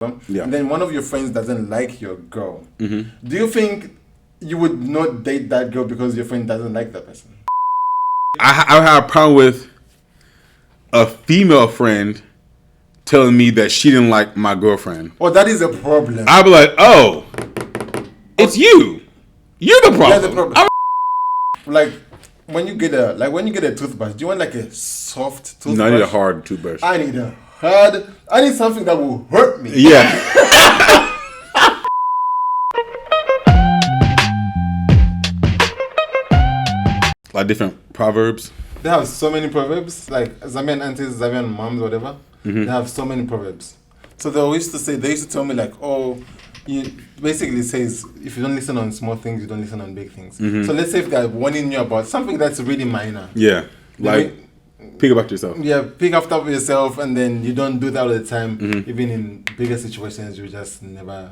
Yeah. And then one of your friends doesn't like your girl. Do you think you would not date that girl because your friend doesn't like that person? I have a problem with a female friend telling me that she didn't like my girlfriend. Oh, that is a problem. I'd be like, oh, it's you. You're the problem. That's the problem. Like when you get a toothbrush, do you want like a soft toothbrush? No, I need a hard toothbrush. I need something that will hurt me. Yeah. Like different proverbs. They have so many proverbs, like Zambian aunties, Zambian moms, whatever. They have so many proverbs. So they used to tell me like, oh, basically says if you don't listen on small things, you don't listen on big things. So let's say if they're warning you about something that's really minor. Yeah. Like pick up after yourself. Yeah, pick after yourself, and then you don't do that all the time. Even in bigger situations, you just never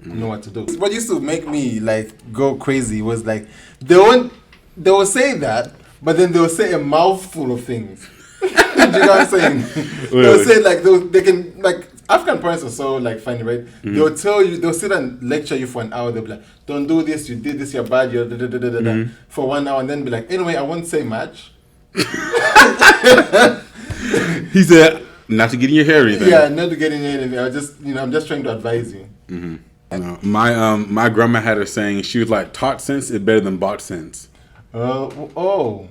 know what to do. What used to make me like go crazy was like they will say that, but then they'll say a mouthful of things. Do you know what I'm saying? They'll say like they can like African parents are so like funny, right? They'll tell you, they'll sit and lecture you for an hour. They'll be like, "Don't do this. You did this. You're bad. You're da da da da da." For 1 hour, and then be like, "Anyway, I won't say much." He said, "Not to get in your hair or anything." Yeah, not to get in your hair. Anything. I'm just trying to advise you. No, my grandma had her saying, she was like, "Taught sense is better than bought sense." Oh.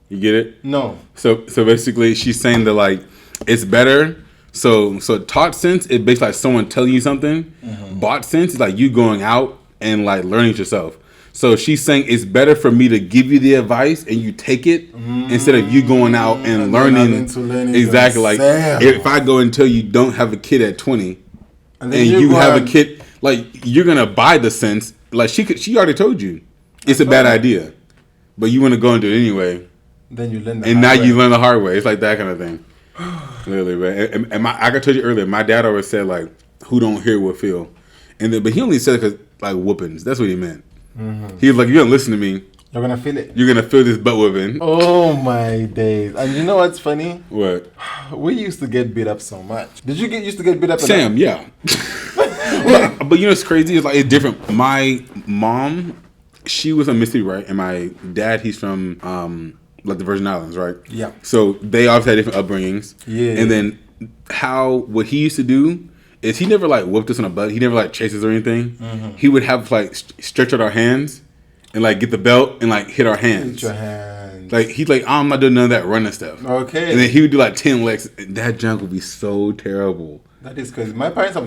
You get it? No. So basically, she's saying that like it's better. So taught sense is basically like someone telling you something. Bought sense is like you going out and like learning it yourself. So she's saying it's better for me to give you the advice and you take it instead of you going out and learning. Exactly. Like if I go and tell you don't have a kid at 20 and you have a kid, like you're gonna buy the sense. Like she already told you it's a bad idea, but you want to go and do it anyway. Then you learn you learn the hard way. It's like that kind of thing. Literally, right? And like I told you earlier, my dad always said like, "Who don't hear will feel," but he only said it because like whoopings. That's what he meant. He was like, "You're gonna listen to me. You're gonna feel it. You're gonna feel this butt whooping." Oh my days! And you know what's funny? What? We used to get beat up so much. Did you used to get beat up? Sam, yeah. but you know what's crazy? It's like it's different. My mom, she was from Mississippi, right? And my dad, he's from like the Virgin Islands, right? Yeah. So they obviously had different upbringings. Yeah. And then what he used to do is he never like whooped us on the butt. He never like chased us or anything. He would have like stretch out our hands and like get the belt and like hit our hands. Hit your hands. Like he's like, I'm not doing none of that running stuff. Okay. And then he would do like 10 legs. That junk would be so terrible. That is crazy. My parents they've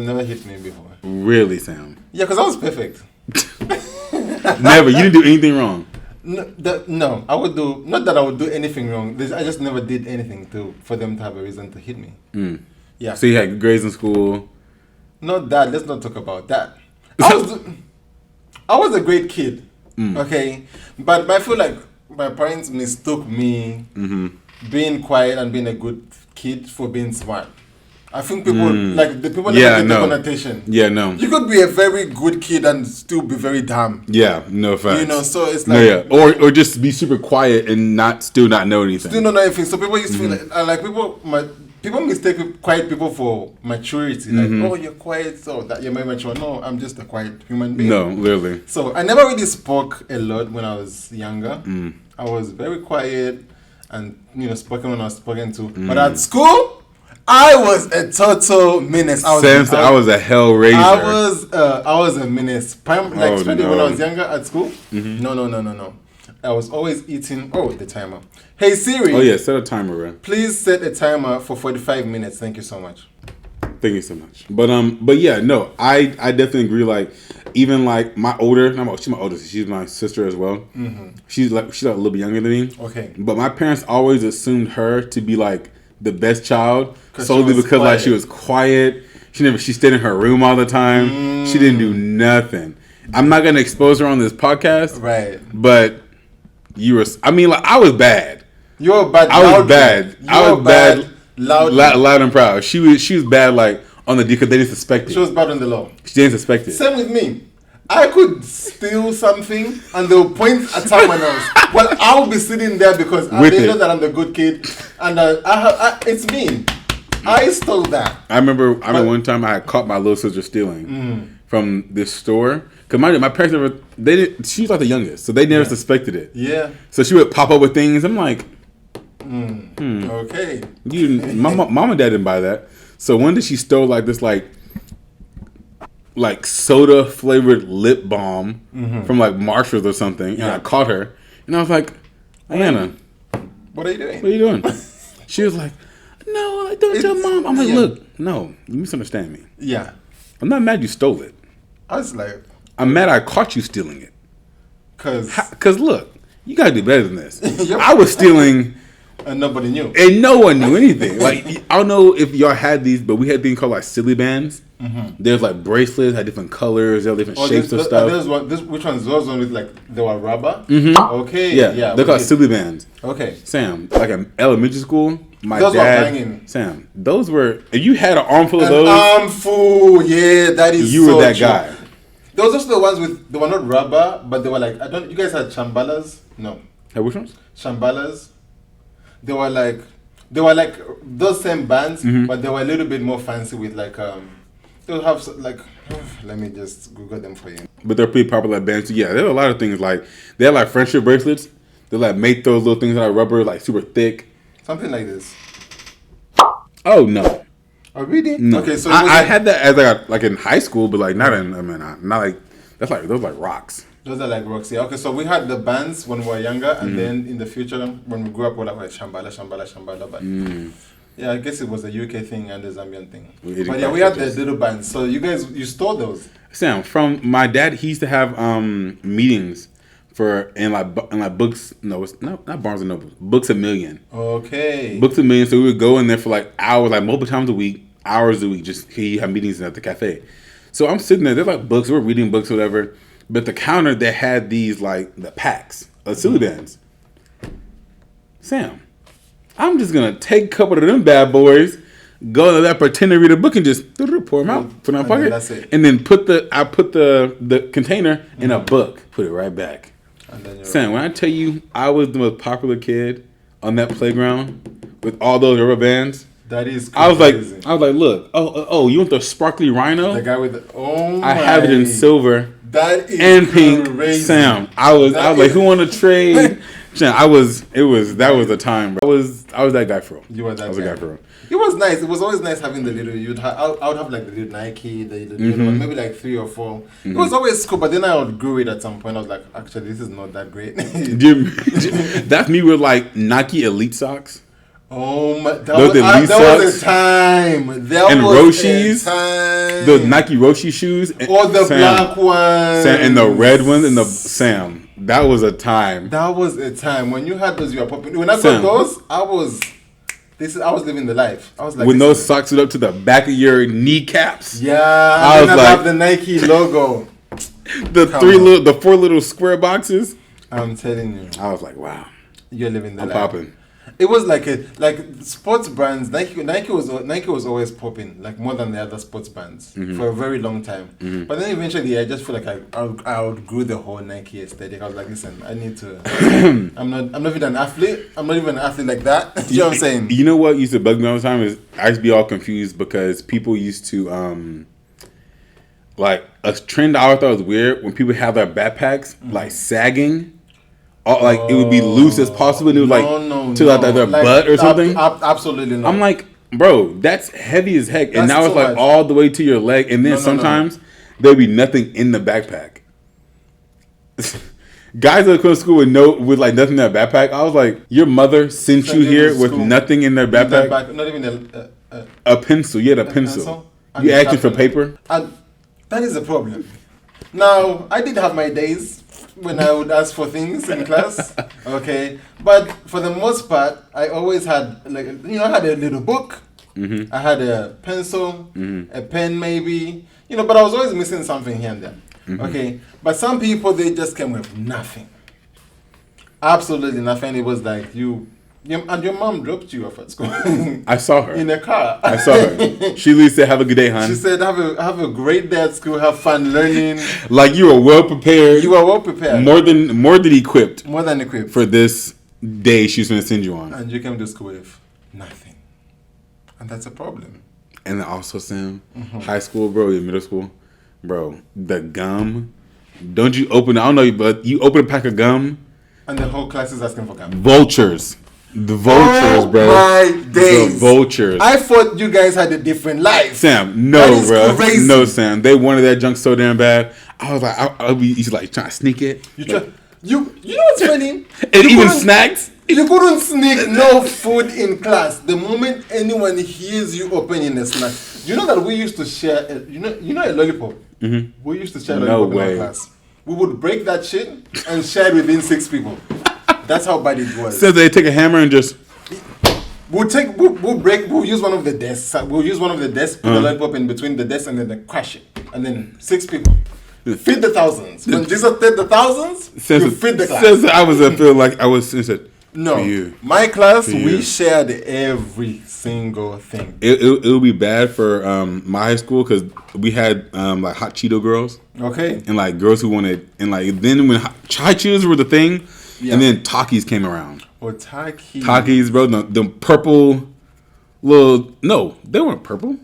never hit me before. Really, Sam? Yeah, because I was perfect. Never. You didn't do anything wrong. No, I would do, not that I would do anything wrong. I just never did anything for them to have a reason to hit me. Yeah. So you had good grades in school? Not that. Let's not talk about that. I was a great kid. Okay. But I feel like my parents mistook me being quiet and being a good kid for being smart. I think people never get the connotation. Yeah, no. You could be a very good kid and still be very dumb. Yeah, no facts. You know, so it's like or just be super quiet and still not know anything. Still not know anything. So people used to feel like people mistake quiet people for maturity. Like, oh, you're quiet, so that you're very mature. No, I'm just a quiet human being. No, literally. So I never really spoke a lot when I was younger. I was very quiet and spoken when I was spoken to. But at school, I was a total menace. I was a hell raiser. I was a menace. Especially when I was younger at school. No. I was always eating. Oh, the timer. Hey Siri. Oh yeah, set a timer, right? Please set a timer for 45 minutes. Thank you so much. Thank you so much. But yeah, no, I definitely agree. Like even like she's my oldest. She's my sister as well. She's like a little bit younger than me. Okay. But my parents always assumed her to be like the best child solely because like she was quiet. She stayed in her room all the time. She didn't do nothing. I'm not gonna expose her on this podcast, right? But I was bad. You were bad. I was bad. I was bad. Loud and proud. She was bad like on the D because they didn't suspect it. She was bad on the law. She didn't suspect it. Same with me. I could steal something and they'll point at someone else. Well, I'll be sitting there because they know that I'm the good kid and it's me. I stole that. I remember one time I had caught my little sister stealing from this store. Cause my parents never, she was like the youngest, so they never suspected it. Yeah. So she would pop up with things. I'm like, okay. My mom and dad didn't buy that. So one day she stole like this like soda flavored lip balm from like Marshalls or something, and I caught her, and I was like, Anna, what are you doing? What are you doing? She was like, no, don't tell mom. I'm like, look, no, you misunderstand me. Yeah. I'm not mad you stole it. I was like, I'm mad I caught you stealing it. Cause look, you gotta do better than this. I was stealing. And nobody knew. And no one knew anything. Like, I don't know if y'all had these, but we had things called like silly bands. There's like bracelets, had different colors, there were different shapes of stuff. Which ones? Those ones with like, they were rubber? Okay. Yeah. They're called silly bands. Okay. Sam, like in elementary school, those dad. Were banging. Sam, those were, if you had an armful of those. Armful, yeah, that is you so were that true. guy. Those also the ones with, they were not rubber, but they were like, you guys had chambalas? No. Hey, which ones? Chambalas. They were like those same bands, but they were a little bit more fancy with like they'll have like let me just Google them for you. But they're pretty popular bands. Yeah, there are a lot of things like they have like friendship bracelets. They like make those little things out of rubber, like super thick. Something like this. Oh no. Oh really? No. Okay, so I had that as like in high school, but like not in. I mean, not like that's like those like rocks. Those are like rocks, yeah. Okay, so we had the bands when we were younger, and then in the future, when we grew up, we were like Shambhala. But yeah, I guess it was a UK thing and the Zambian thing. But yeah, we had the little bands. So you stole those? Sam, from my dad, he used to have meetings in books. No, it's not Barnes and Noble. Books A Million. Okay. Books A Million. So we would go in there for like hours, like multiple times a week, hours a week. Just he have meetings at the cafe. So I'm sitting there. They're like books. We're reading books, or whatever. But the counter that had these like the packs of silly bands. Sam, I'm just gonna take a couple of them bad boys, go to that, pretend to read a book, and just pour them out, put them in my pocket, that's it. and then I put the container in a book, put it right back. And then Sam, when I tell you I was the most popular kid on that playground with all those rubber bands. That is crazy. I was like, look, you want the sparkly rhino? The guy with I have it in silver. That is and pink. Crazy. Sam, I was like, who want to trade? Sam, that was a time. Bro. I was that guy for real. You were that guy. I was a guy for real. It was nice. It was always nice having the little. I would have like the little Nike, the little one, maybe like 3 or 4. It was always cool, but then I outgrew it at some point. I was like, actually, this is not that great. That's me with like Nike Elite socks. Oh my! That was a time. And Roshi's, the Nike Roshi shoes, or the black ones, and the red ones, and the Sam. That was a time. That was a time when you had those. You were popping. When I got those, I was living the life. I was like, when those socks went up to the back of your kneecaps. Yeah, I was like, have the Nike logo. the 4 little square boxes. I'm telling you. I was like, wow, you're living the life. Popping. It was like sports brands. Nike was always popping, like more than the other sports brands for a very long time. But then eventually, I just feel like I outgrew the whole Nike aesthetic. I was like, listen, I need to. I'm not even an athlete. I'm not even an athlete like that. You know what I'm saying? You know what used to bug me all the time is I used to be all confused because people used to like a trend I always thought was weird when people have their backpacks like sagging. Like it would be loose as possible, and it was their butt or something. Absolutely not. I'm like, bro, that's heavy as heck, and now it's like all the way to your leg, and then sometimes there'll be nothing in the backpack. Guys that go to school with like nothing in their backpack. I was like, your mother sent you here with nothing in their backpack. Not even a pencil. You had a pencil. You asking for paper. That is a problem. Now I did have my days when I would ask for things in class, okay, but for the most part, I always had I had a little book, I had a pencil, a pen maybe, but I was always missing something here and there, okay. But some people, they just came with nothing, absolutely nothing. It was like and your mom dropped you off at school. I saw her in a car. I saw her. She at least said, "Have a good day, hon." She said, "Have a great day at school. Have fun learning." Like you were well prepared. You were well prepared. More than equipped. More than equipped for this day she's going to send you on. And you came to school with nothing. And that's a problem. And then also, Sam, high school, bro, in middle school, bro, the gum. Don't you open? I don't know, but you open a pack of gum, and the whole class is asking for gum. Vultures. The vultures, bro. My days. The vultures. I thought you guys had a different life. Sam, no, bro. Crazy. No, Sam. They wanted that junk so damn bad. I was like, I'll be used to like trying to sneak it. You know what's funny? And even snacks. You couldn't sneak no food in class. The moment anyone hears you opening a snack, you know that we used to share. You know a lollipop. Mm-hmm. We used to share a lollipop in our class. We would break that shit and share it within 6 people. That's how bad it was. So they take a hammer and just. We'll use one of the desks. We'll use one of the desks, put the lollipop in between the desks, and then they crash it. And then 6 people. Feed the thousands. When Jesus fed the thousands, you feed the class. Since I was, I feel like I was. No, for you. My class, we shared every single thing. It would be bad for my high school because we had like hot Cheeto girls. Okay. And like girls who wanted, and like then when hot Cheetos were the thing, and then Takis came around. Oh, Takis. Takis, bro, the purple little. No, they weren't purple.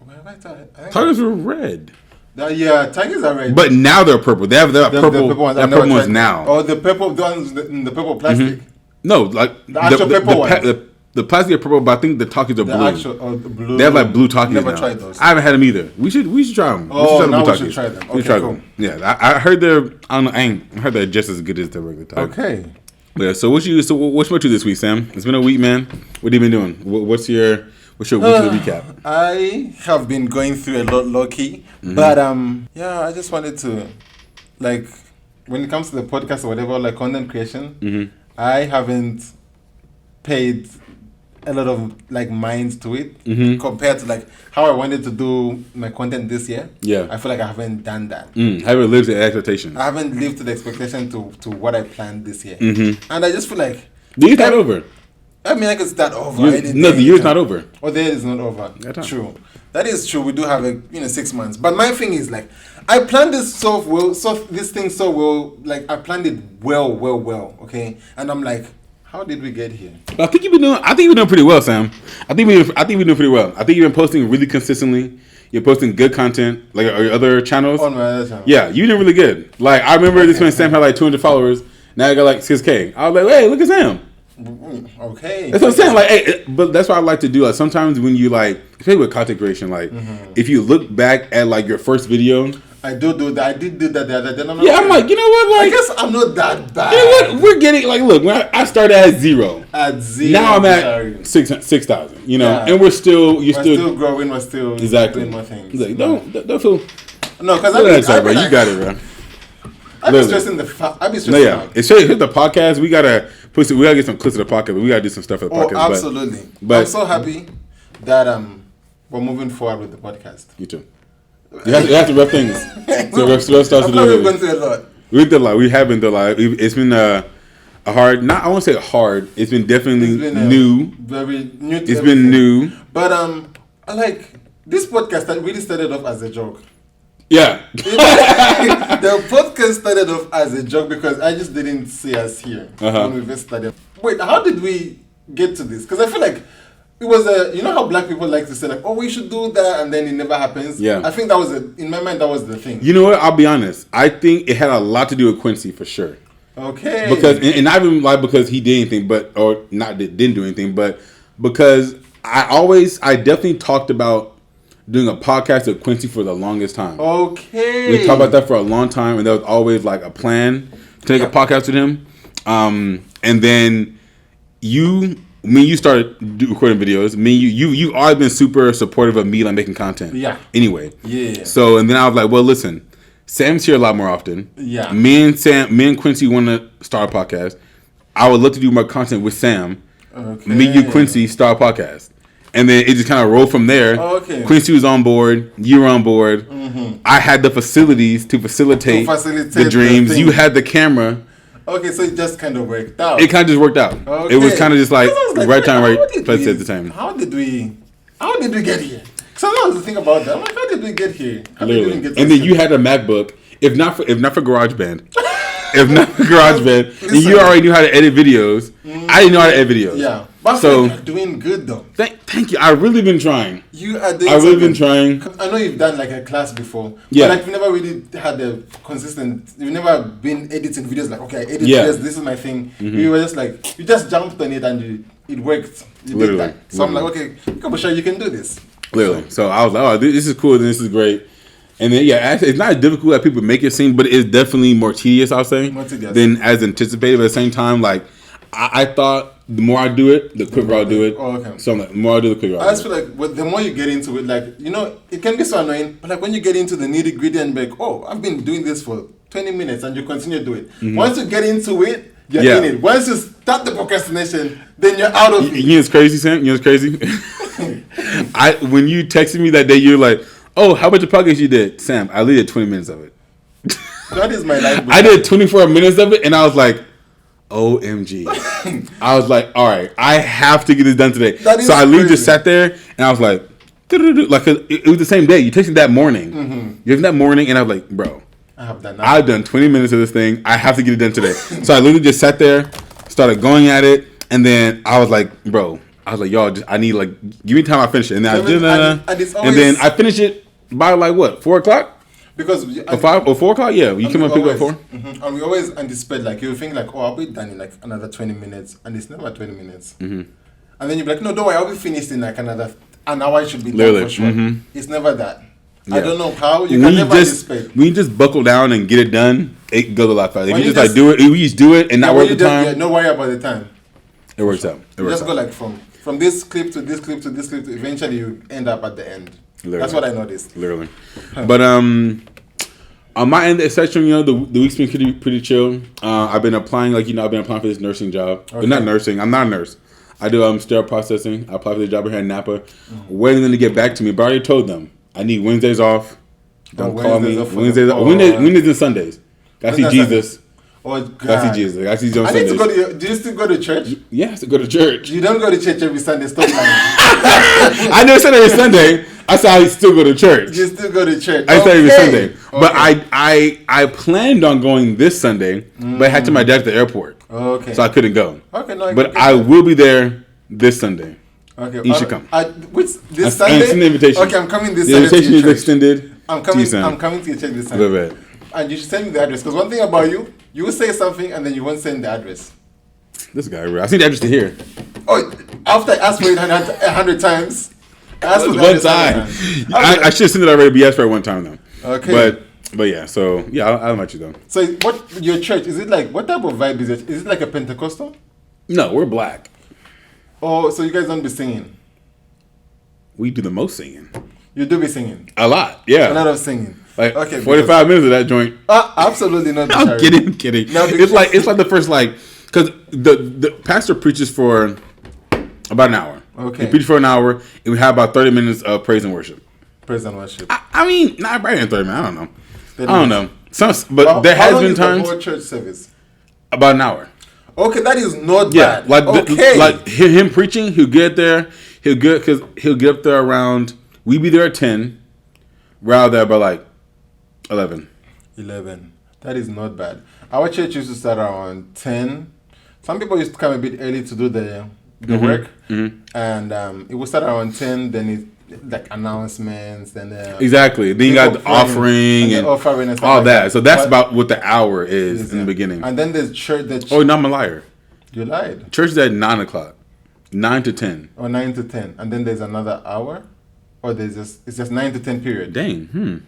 Takis were red. Takis are red. But now they're purple. They have purple. The purple ones. They have purple ones now. Oh, the purple ones in the purple plastic. Mm-hmm. No, like the actual purple ones. The plastic are purple, but I think the Takis are blue. The blue. They have like blue Takis now. Never tried those. I haven't had them either. We should try them. We should try them. Okay, cool. Yeah, I heard they're. I don't know. I heard they're just as good as the regular Takis. Okay. Yeah. So what's about you this week, Sam? It's been a week, man. What have you been doing? What's your weekly recap? I have been going through a lot, low key, but I just wanted to, like, when it comes to the podcast or whatever, like content creation, I haven't paid a lot of like mind to it compared to like how I wanted to do my content this year. Yeah, I feel like I haven't done that. Haven't lived to the expectations. I haven't lived to the expectation to what I planned this year, and I just feel like the year's not over. I mean, I can start over. No, the year's not over. Oh, the year is not over. True, that is true. We do have 6 months, but my thing is like I planned this so well. Like I planned it well. Okay, and I'm like, how did we get here? I think you've been doing pretty well, Sam. I think we're doing pretty well. I think you've been posting really consistently. You're posting good content, like your other channels. On my other channel. Yeah, you're doing really good. Like I remember this when Sam had like 200 followers. Now I got like 6K. I was like, hey, look at Sam. Okay. That's what I'm saying. Like, hey, but that's what I like to do. Like sometimes when you like, especially with content creation, like if you look back at like your first video. I do that. I did do that the other day. I'm like, you know what? Like, I guess I'm not that bad. You know what? We're getting like, look, when I started at zero. At zero. Now I'm at 6,000. You know, and we're still growing. We're still doing more things. Like, don't feel. No, because bro. You got it, bro. I've been stressing out. It's hit the podcast. We gotta get some clips of the podcast. But we gotta do some stuff for the podcast. Absolutely. But I'm so happy that we're moving forward with the podcast. You too. You have to rep things. So rep stuff to do. We've been through a lot. We've done a lot. We have been through a lot. It's been a hard. Not I won't say hard. It's been definitely new. Very new. It's been new. But I like this podcast that really started off as a joke. Yeah. The podcast started off as a joke because I just didn't see us here when we first started. Wait, how did we get to this? Because I feel like it was you know how black people like to say like, oh, we should do that, and then it never happens. Yeah. I think that was in my mind that was the thing. You know what? I'll be honest. I think it had a lot to do with Quincy for sure. Okay. Because and not even like because he did anything, didn't do anything, but because I definitely talked about doing a podcast with Quincy for the longest time. Okay. We talked about that for a long time, and there was always like a plan to take a podcast with him. And then you started recording videos. You've always been super supportive of me like making content. Yeah. Anyway. Yeah. So and then I was like, well, listen, Sam's here a lot more often. Yeah. Me and Quincy want to start a podcast. I would love to do more content with Sam. Okay. Me, you, Quincy, start a podcast. And then it just kind of rolled from there. Okay. Quincy was on board. You were on board. Mm-hmm. I had the facilities to facilitate the dreams. You had the camera. Okay, so it just kind of worked out. It kind of just worked out. Okay. It was kind of just like right time, right place at the time. How did we get here? Sometimes I think about that. I'm like, how did we get here? How did we even get and then you had a MacBook. If not for GarageBand. If not for GarageBand, and you already knew how to edit videos. I didn't know how to edit videos. Yeah. So you're doing good though. Thank you. I've really been trying. You are doing. I've really been trying. I know you've done like a class before. Yeah. But like you've never really had a consistent. You've never been editing videos like, okay, I edit this. This is my thing. You were just like, you just jumped on it and it worked. You did that. So I'm like, okay, Kabusha, you can do this. Literally. So I was like, oh, this is cool. This is great. And then, actually, it's not as difficult as people make it seem, but it's definitely more tedious, I'll say, than as anticipated. But at the same time, like, I thought the more I do it, the quicker I'll do it. Oh, okay. So I'm like, the more I do, the quicker I'll do it. I just feel like the more you get into it, like, it can be so annoying, but like when you get into the nitty gritty and be like, oh, I've been doing this for 20 minutes and you continue to do it. Once you get into it, you're in it. Once you start the procrastination, then you're out of it. You know what's crazy, Sam? You know what's crazy? When you texted me that day, you're like, oh, how about the podcast you did? Sam, I did 20 minutes of it. That is my life. I did 24 minutes of it, and I was like, OMG. I was like, all right, I have to get this done today. So I literally just sat there, and I was like, like it was the same day. You texted that morning. You texted that morning, and I was like, bro, I've done 20 minutes of this thing. I have to get it done today. So I literally just sat there, started going at it, and then I was like, bro, y'all, I need, like, give me time I finish it. And then I did and then I finished it by, like, what, 4 o'clock? Because or 5 or 4 o'clock, yeah. You came up pick up 4. And we always anticipate, like, you think like, oh, I'll be done in like another 20 minutes, and it's never 20 minutes. And then you're like, no, don't worry, I'll be finished in like an hour. It should be done for sure. It's never that. Yeah. I don't know how you can never anticipate. When you just buckle down and get it done, it goes a lot faster. If you just like do it, we just do it and not worry the time. Yeah, no worry about the time. It works out. You just go like from this clip to this clip to this clip to eventually you end up at the end. Literally. That's what I noticed. Literally. But on my end of the section, the week's been pretty chill. I've been applying, I've been applying for this nursing job. Okay. Not nursing. I'm not a nurse. I do sterile processing. I applied for the job here in Napa. Waiting them to get back to me. But I already told them I need Wednesdays off. Don't call me. Wednesdays and Sundays. I see Jesus. Oh God! I see Jesus. I see Jesus on Sundays. Do you still go to church? Yeah, I have to go to church. You don't go to church every Sunday. Stop lying. I never said every Sunday. I said I still go to church. You still go to church. I said every Sunday. But I planned on going this Sunday, but I had to my dad at the airport. Okay. So I couldn't go. Okay, no. But I will be there this Sunday. Okay. You should come. This Sunday? It's an invitation. Okay, I'm coming this Sunday. The invitation is extended. I'm coming to your church this Sunday. A little bit. And you should send me the address. Because one thing about you will say something and then you won't send the address. This guy, I seen the address to here. Oh, after I asked for it 100 times. One time. I should have sent it already, but you asked for it one time though. Okay. But yeah, so yeah, I'll invite you though. So what your church, is it like, what type of vibe is it? Is it like a Pentecostal? No, we're black. Oh, so you guys don't be singing? We do the most singing. You do be singing? A lot, yeah. A lot of singing. Like 45 minutes of that joint. Absolutely not. I'm kidding. No, it's like the first because the pastor preaches for about an hour. Okay. He preaches for an hour, and we have about 30 minutes of praise and worship. Praise and worship. I mean, not right in 30 minutes. I don't know. But there has been times. How long is the whole church service? About an hour. Okay, that is not bad. Like him preaching, he'll get there. He'll get up there around. We be there at 10. We're out there by like 11. 11. That is not bad. Our church used to start around 10. Some people used to come a bit early to do the work. And it would start around 10. Then it like announcements. Then exactly. Then you got the offering and all that. So that's about what the hour is in the beginning. And then there's church. Oh, no, I'm a liar. You lied. Church is at 9 o'clock. 9 to 10. Or 9 to 10. And then there's another hour? Or it's just 9 to 10 period? Dang.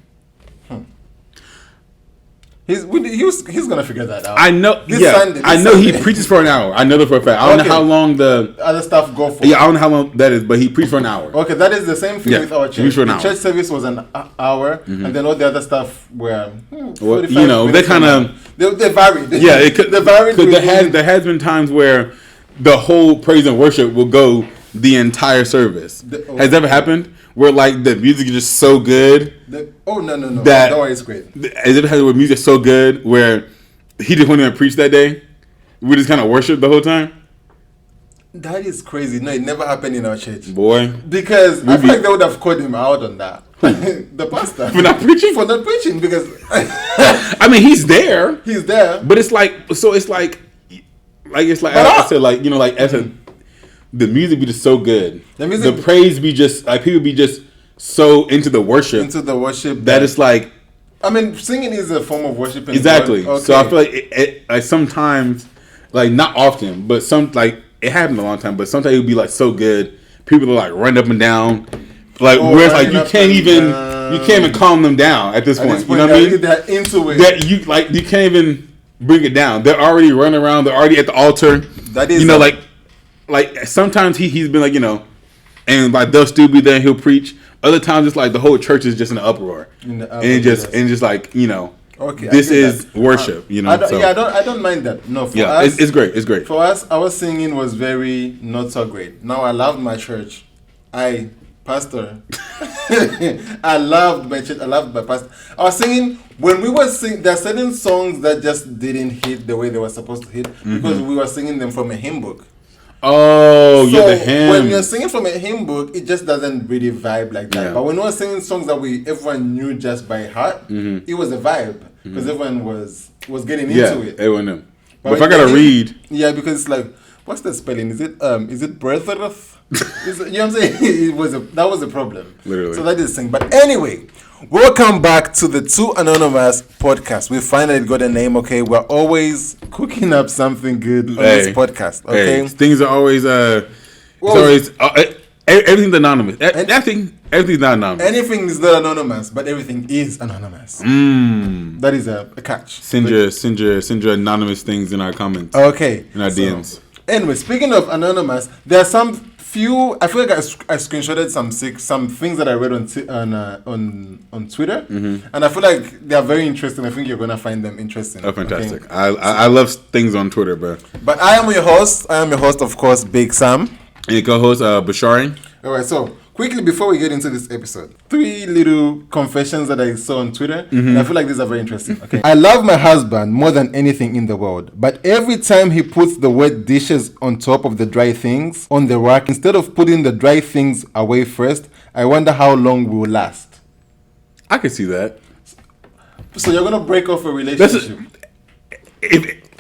He's gonna figure that out. I know. Sunday, I know he preaches for an hour. I know that for a fact. I don't know how long the other stuff go for. Yeah, I don't know how long that is, but he preached for an hour. Okay, that is the same thing with our church. The church service was an hour, and then all the other stuff were. They kind of they varied. Yeah, it could. They varied. There has been times where the whole praise and worship will go the entire service. Has that ever happened? Where like the music is just so good. No. That is great. Has it had where music is so good where he just went in and preached that day? We just kind of worship the whole time. That is crazy. No, it never happened in our church. Boy, because I feel like they would have called him out on that. The pastor for not preaching. Because I mean he's there. He's there. But it's like I said, like as a the music be just so good. The praise be just like people be just so into the worship. That it's like. I mean, singing is a form of worship. Exactly. Okay. So I feel like it like sometimes, like not often, but it happened a long time. But sometimes it would be like so good, people are like run up and down, like where it's like you can't even calm them down at this point. You know what I mean? They're into it. That you can't even bring it down. They're already running around. They're already at the altar. That is, like sometimes he's been like, you know, and like they'll still be there and he'll preach. Other times it's like the whole church is just in an uproar, and just like, you know, okay, this is worship. You know, I don't mind that. No, for us, it's great. It's great. For us, our singing was very not so great. Now I loved my church. Pastor, I loved my church. I loved my pastor. I was singing when we were singing. There are certain songs that just didn't hit the way they were supposed to hit because we were singing them from a hymn book. Oh, so the hymn. When you're singing from a hymn book, it just doesn't really vibe like that. Yeah. But when we were singing songs that everyone knew just by heart, it was a vibe because everyone was getting into it. Everyone knew. But if I gotta read, because it's like, what's the spelling? Is it Bertharth? You know what I'm saying? That was a problem. Literally. So that is the thing. But anyway, welcome back to the Two Anonymous podcast. We finally got a name. Okay, we're always cooking up something good on this podcast. Okay, things are always everything's anonymous. Everything's not anonymous. Anything is not anonymous, but everything is anonymous. That is a catch. Send your anonymous things in our comments. Okay, in our DMs. Anyway, speaking of anonymous, there are some few. I feel like I screenshotted some things that I read on Twitter, and I feel like they are very interesting. I think you're gonna find them interesting. Oh, fantastic! Okay? I love things on Twitter, bro. But I am your host. Of course, Big Sam. And your co-host, Bashari. All right, so quickly before we get into this episode, 3 little confessions that I saw on Twitter, and I feel like these are very interesting. Okay, I love my husband more than anything in the world, but every time he puts the wet dishes on top of the dry things on the rack, instead of putting the dry things away first, I wonder how long we will last. I can see that. So you're gonna break off a relationship?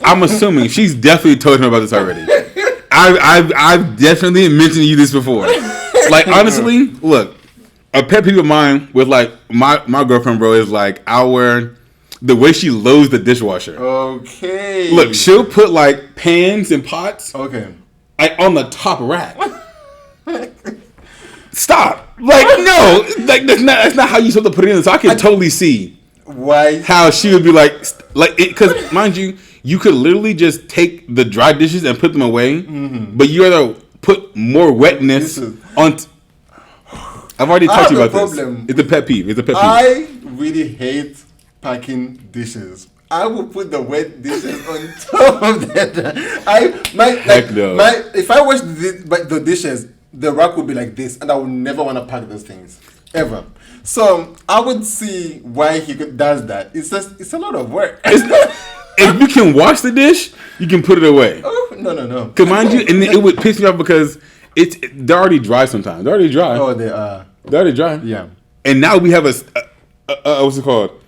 I'm assuming she's definitely told him about this already. I've definitely mentioned to you this before. Like, honestly, look, a pet peeve of mine with like my girlfriend, bro, is like the way she loads the dishwasher. Okay. Look, she'll put like pans and pots. Okay. Like on the top rack. Stop. Like, no, like that's not how you supposed to put it in. So I can totally see why how she would be like because mind you. You could literally just take the dry dishes and put them away, but you gotta put more wetness on. I've already talked to you about this. It's a pet peeve. I really hate packing dishes. I will put the wet dishes on top of that. If I wash the dishes, the rack would be like this, and I would never want to pack those things ever. So I would see why he does that. It's a lot of work. If you can wash the dish, you can put it away. Oh, no. Cause mind you, and it would piss me off because they're already dry sometimes. They're already dry. Oh, they are. They're already dry. Yeah. And now we have a what's it called?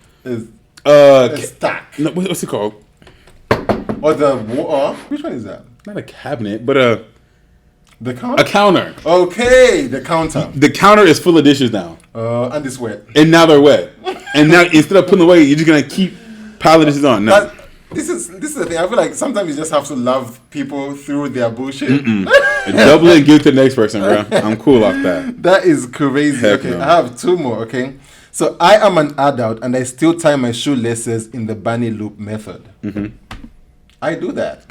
A stack. No, what's it called? Or which one is that? Not a cabinet, but the counter? A counter. Okay, the counter. The counter is full of dishes now. And it's wet. And now they're wet. And now instead of putting them away, you're just gonna keep piling dishes on. No. This is the thing. I feel like sometimes you just have to love people through their bullshit. Double it and give it to the next person, bro. I'm cool off that. That is crazy. Heck okay, no. I have 2 more. Okay, so I am an adult and I still tie my shoelaces in the bunny loop method. I do that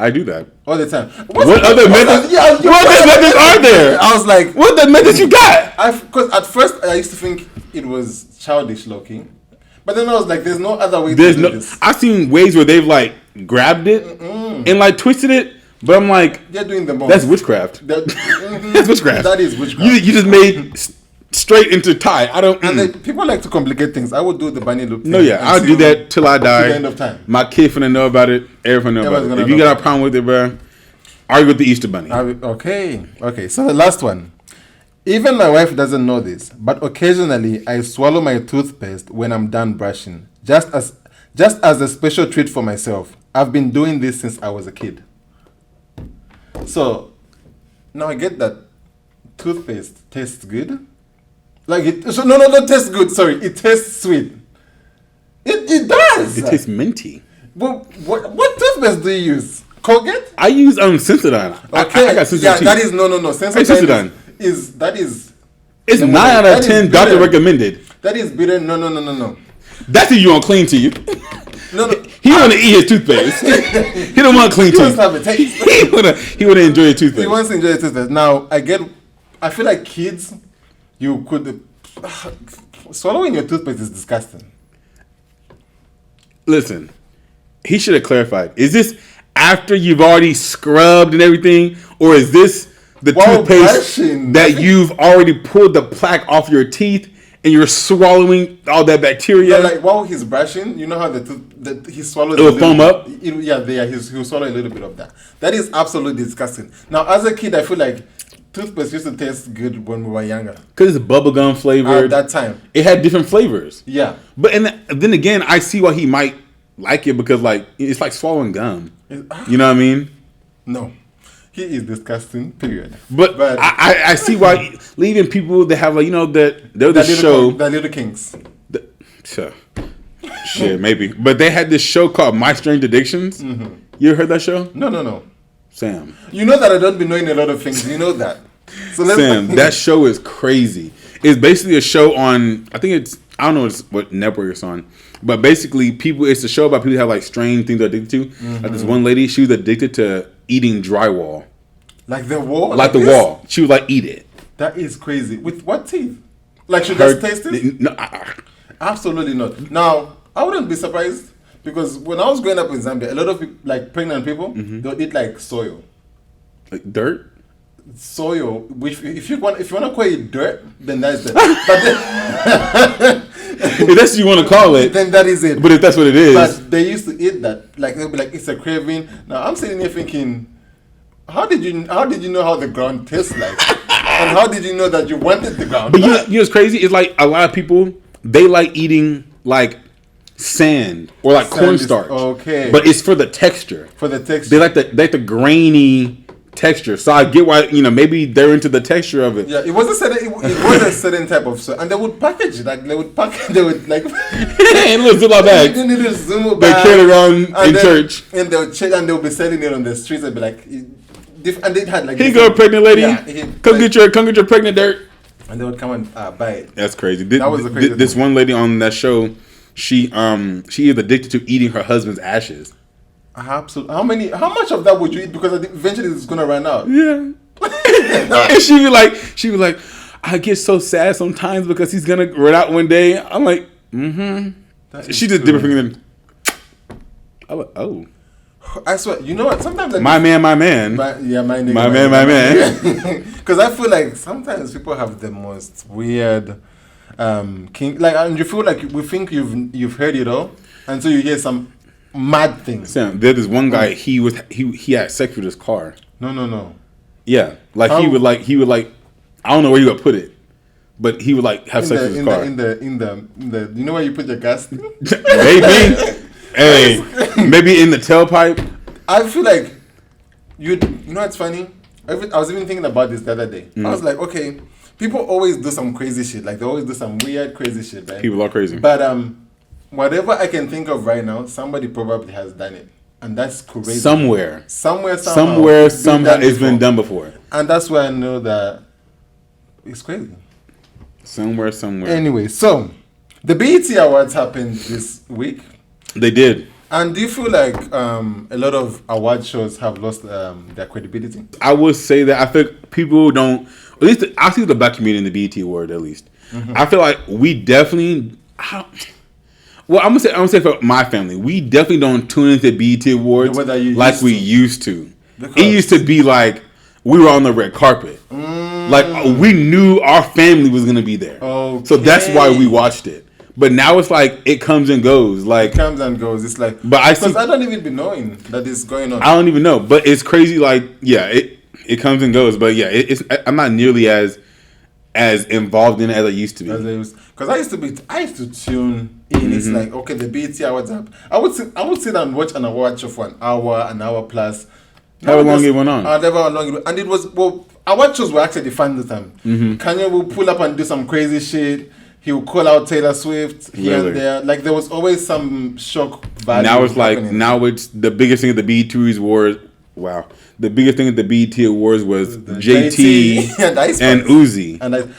all the time. What other methods? What other methods are there? I was like, what the methods you got? Because at first I used to think it was childish looking. But then I was like, there's no other way to do this. I've seen ways where they've like grabbed it and like twisted it, but I'm like, they're doing the most. That's witchcraft. That's witchcraft. That is witchcraft. You just made straight into tie. I don't. And then people like to complicate things. I would do the bunny loop thing. No, yeah, I'll do that till I die. Till the end of time. My kid finna know about it. Everyone know about it. If you got a problem with it, bro, argue with the Easter Bunny. Okay. So the last one. Even my wife doesn't know this, but occasionally I swallow my toothpaste when I'm done brushing, just as a special treat for myself. I've been doing this since I was a kid. So, Now I get that toothpaste tastes good. Like it. So no, not tastes good. Sorry, it tastes sweet. It does. It tastes minty. Well, what toothpaste do you use? Colgate? I use Sensodyne. Okay. I got Sensodyne. Yeah, too. that is no. Sensodyne is that is. It's 9 out of 10 doctor recommended. That is bitter. No. That's if you want clean teeth. No. He want to eat his toothpaste. He don't want clean He teeth. wants to have a taste. He want to enjoy your toothpaste. He wants to enjoy your toothpaste. Now I feel like kids, you could swallowing your toothpaste is disgusting. Listen, he should have clarified. Is this after you've already scrubbed and everything, or is this the toothpaste that you've already pulled the plaque off your teeth and you're swallowing all that bacteria? Yeah, like while he's brushing, you know how he swallows. It will foam up. He'll swallow a little bit of that. That is absolutely disgusting. Now, as a kid, I feel like toothpaste used to taste good when we were younger. Because it's bubblegum flavored. At that time, it had different flavors. Yeah, but then again, I see why he might like it because like it's like swallowing gum. You know what I mean? No. He is disgusting, period. But I see why leaving people that have like they're the show the Little Kings. Shit, maybe. But they had this show called My Strange Addictions. Mm-hmm. You ever heard that show? No. Sam. You know that I don't be knowing a lot of things. You know that. So Sam, that show is crazy. It's basically a show on, I don't know what network it's on. But basically, it's a show about people who have like strange things they're addicted to. Mm-hmm. Like this one lady, she was addicted to eating drywall. Like the wall? Like the wall. She would like eat it. That is crazy. With what teeth? Like she just taste it? No, absolutely not. Now, I wouldn't be surprised because when I was growing up in Zambia, a lot of people, like pregnant people, they'll eat like soil. Like dirt? Soil. Which if you want to call it dirt, then that's it. But if that's what you want to call it, then that is it. But if that's what it is, but they used to eat that. Like they'll be like, it's a craving. Now I'm sitting here thinking, how did you know how the ground tastes like, and how did you know that you wanted the ground? But you know what's crazy? It's like a lot of people they like eating like sand or like cornstarch. Okay, but it's for the texture. For the texture, they like the grainy texture. So I get why maybe they're into the texture of it. Yeah, it was a certain type of soil, and they would package it like they would like and look like bags. They carry around in church, and they would be selling it on the streets. They'd be like, and they had like, here you go, pregnant lady. Yeah, come get your pregnant dirt. And they would come and buy it. That's crazy. That was the crazy. This one lady on that show, she is addicted to eating her husband's ashes. Absolutely. How much of that would you eat? Because eventually it's gonna run out. Yeah. And she be like, I get so sad sometimes because he's gonna run out one day. I'm like, She just did her finger. I'm like, oh. I swear, you know what? Sometimes my man. My nigga, my man. Because I feel like sometimes people have the most weird and you feel like we think you've heard it all until you hear some mad things. Sam, there's this one guy. He had sex with his car. No. Yeah, like he would like. I don't know where you would put it, but he would like have sex with his car. In the you know where you put your gas? Maybe. Hey, maybe in the tailpipe. I feel like you know what's funny? I was even thinking about this the other day. I was like, okay, people always do some crazy shit. Like they always do some weird crazy shit, right? People are crazy. But whatever I can think of right now, somebody probably has done it. And that's crazy. Somewhere somehow it's been done before. And that's why I know that it's crazy. Somewhere. Anyway, so the BET Awards happened this week. They did. And do you feel like a lot of award shows have lost their credibility? I would say that I think people don't. At least I see the black community in the BET Award. At least I feel like we definitely. Well, I'm gonna say for my family, we definitely don't tune into BET Awards like we used to. It used to be like we were on the red carpet. Like we knew our family was gonna be there. Okay. So that's why we watched it. But now it's like it comes and goes. Like it comes and goes. It's like because I don't even be knowing that it's going on. I don't even know. But it's crazy. Like it comes and goes. But yeah, I'm not nearly as involved in it as I used to be. Because I used to tune in. It's like, okay, the BET Awards up. I would sit and watch an award show for an hour plus. How long it went on? Never how long it went. And it was, well, award shows were actually fun this time. Kanye will pull up and do some crazy shit. He will call out Taylor Swift here and there. Like there was always some shock value. Now it's like happening. it's the biggest thing at the BET Awards. Wow, the biggest thing at the BET Awards was JT and Uzi and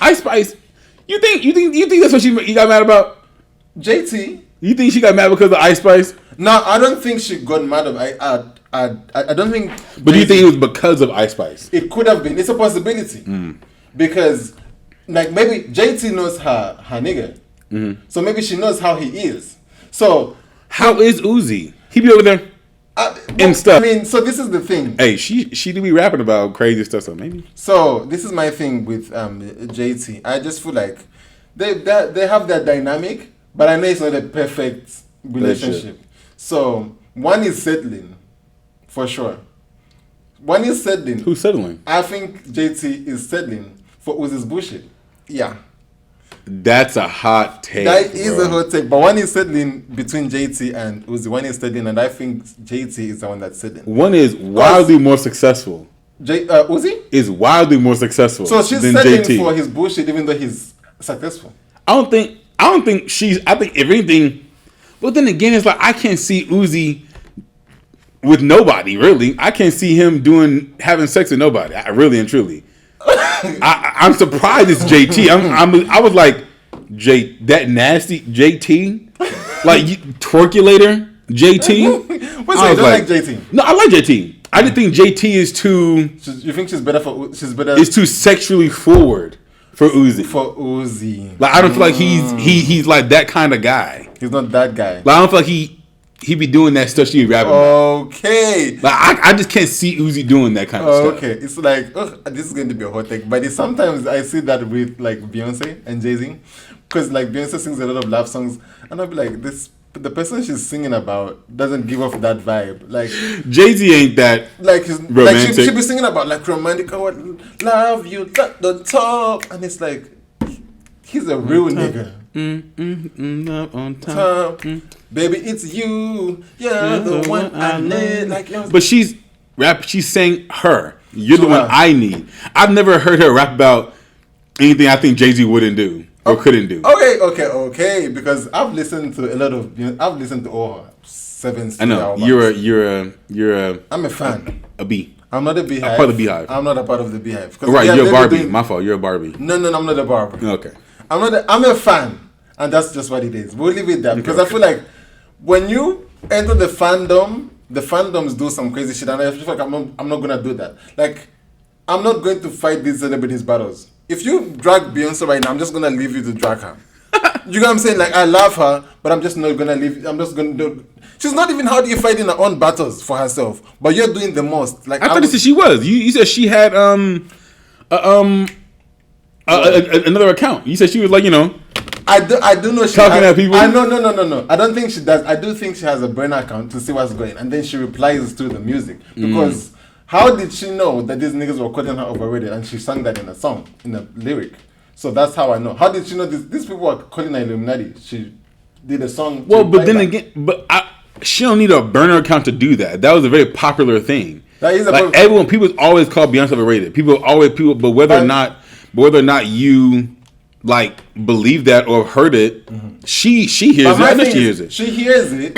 Ice Spice. You think that's what you got mad about? JT. You think she got mad because of Ice Spice? No, I don't think she got mad of I don't think. But do you think it was because of Ice Spice? It could have been. It's a possibility because, like, maybe JT knows her nigga, so maybe she knows how he is. So how is Uzi? He be over there and stuff. I mean, so this is the thing. Hey, she do be rapping about crazy stuff, so maybe. So this is my thing with JT. I just feel like they have that dynamic, but I know it's not a perfect relationship. So one is settling, for sure. One is settling. Who's settling? I think JT is settling for Uzi's bullshit. Yeah. That's a hot take. That is a hot take. But one is settling between JT and Uzi. One is settling, and I think JT is the one that's settling. One is wildly more successful. Uzi? Is wildly more successful. So she's than settling JT. for his bullshit even though he's successful. I don't think I think if anything, but then again, it's like I can't see Uzi with nobody, really. I can't see him having sex with nobody. I really and truly. I'm surprised it's JT. I was like, that nasty JT, like twerkulator JT. Wait, so you don't like JT? No, I like JT. I just think JT is too. You think she's better for? She's better. It's too sexually forward for Uzi. For Uzi, like I don't feel like he's like that kind of guy. He's not that guy. Like I don't feel like he be doing that stuff she be rapping about. Okay. Like I just can't see Uzi doing that kind of stuff. Okay. It's like, this is going to be a hot take. But sometimes I see that with like Beyonce and Jay-Z. Because like Beyonce sings a lot of love songs. And I'll be like, the person she's singing about doesn't give off that vibe. Like Jay-Z ain't that romantic. Like she be singing about like romantic, I would love you, the top. And it's like, he's a real nigga. Love on top. Baby, it's you. You're the one I need. Like, but she's saying her. You're the one I need. I've never heard her rap about anything I think Jay-Z wouldn't do or couldn't do. Okay. Because I've listened to all her 7 I know albums. You're a. I'm a fan. A B. I'm not a beehive. A part of the beehive. I'm not a part of the beehive. Right, you're a Barbie. My fault. You're a Barbie. No, I'm not a Barbie. Okay. I'm a fan, and that's just what it is. We'll leave it there because I feel like when you enter the fandoms do some crazy shit, and I feel like I'm not gonna do that. Like, I'm not going to fight these celebrities' battles. If you drag Beyonce right now, I'm just gonna leave you to drag her. You know what I'm saying? Like, I love her, but I'm just not gonna leave. I'm just gonna do. She's not even hardly fighting her own battles for herself, but you're doing the most. Like, I thought you said she was. You said she had another account. You said she was like, I do know she talking at people. No. I don't think she does. I do think she has a burner account to see what's going, and then she replies to the music. Because how did she know that these niggas were calling her overrated, and she sang that in a song, in a lyric? So that's how I know. How did she know these people were calling her Illuminati? She did a song. Well, but then again, she don't need a burner account to do that. That was a very popular thing. That is everyone. People always call Beyonce overrated. But whether or not you like believe that or heard it, she hears it. I know she hears it. She hears it.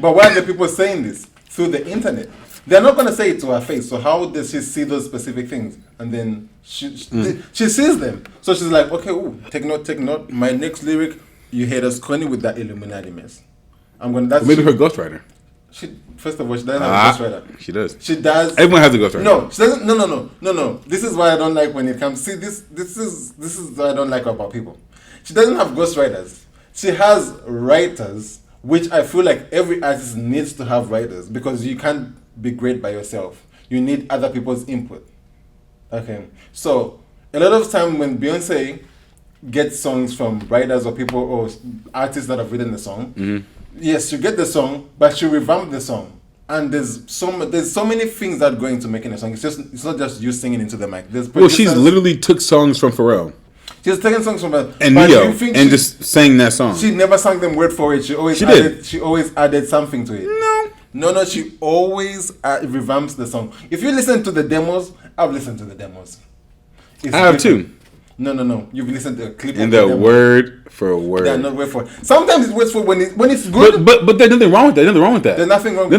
But why are the people saying this? Through the internet. They're not going to say it to her face. So how does she see those specific things? And then she sees them. So she's like, okay, take note. My next lyric, you heard us Connie with that Illuminati mess. Maybe her ghostwriter. First of all, she doesn't have a ghostwriter. She does. She does. Everyone has a ghostwriter. No, she doesn't. No. This is why I don't like when it comes. See, this is what I don't like about people. She doesn't have ghostwriters. She has writers, which I feel like every artist needs to have writers because you can't be great by yourself. You need other people's input. Okay, so a lot of time when Beyonce gets songs from writers or people or artists that have written the song. Yes, you get the song, but you revamp the song, and there's so many things that go into making a song. It's not just you singing into the mic. She's literally took songs from Pharrell. She's taken songs from and Neo and just sang that song. She never sang them word for word. She always added something to it. No. She always revamps the song. If you listen to the demos I've listened to the demos. I have too. No. You've listened to a clip. And they're word for word. They're not word for. Sometimes it's word for when it's good. But there's nothing wrong with that. There's nothing wrong with that. There's nothing wrong.